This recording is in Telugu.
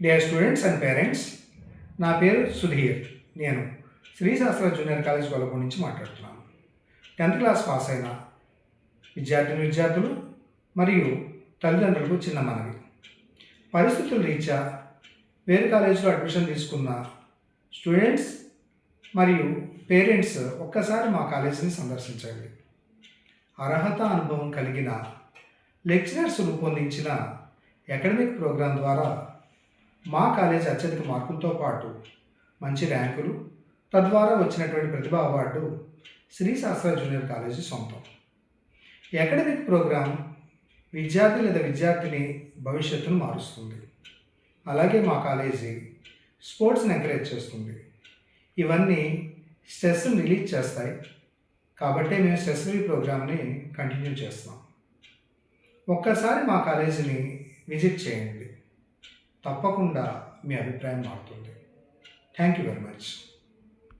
డియర్ స్టూడెంట్స్ అండ్ పేరెంట్స్, నా పేరు సుధీర్. నేను శ్రీశాస్త్ర జూనియర్ కాలేజ్ గొల్లపూడి నుంచి మాట్లాడుతున్నాను. 10th క్లాస్ పాస్ అయిన విద్యార్థులు మరియు తల్లిదండ్రులకు చిన్న మనవి. పరిస్థితుల రీత్యా వేరే కాలేజీలో అడ్మిషన్ తీసుకున్న స్టూడెంట్స్ మరియు పేరెంట్స్ ఒక్కసారి మా కాలేజీని సందర్శించండి. అర్హత అనుభవం కలిగిన లెక్చరర్స్ రూపొందించిన అకాడమిక్ ప్రోగ్రాం ద్వారా మా కాలేజీ అత్యధిక మార్కులతో పాటు మంచి ర్యాంకులు, తద్వారా వచ్చినటువంటి ప్రతిభా అవార్డు శ్రీశాస్త్ర జూనియర్ కాలేజీ సొంతం. ఈ అకాడమిక్ ప్రోగ్రాం విద్యార్థి లేదా విద్యార్థిని భవిష్యత్తును మారుస్తుంది. అలాగే మా కాలేజీ స్పోర్ట్స్ని ఎంకరేజ్ చేస్తుంది. ఇవన్నీ స్ట్రెస్ని రిలీజ్ చేస్తాయి. కాబట్టి మేము స్ట్రెస్ ఫ్రీ ప్రోగ్రామ్ని కంటిన్యూ చేస్తున్నాం. ఒక్కసారి మా కాలేజీని విజిట్ చేయండి. తప్పకుండా మీ అభిప్రాయం మారుతుంది. Thank you very much.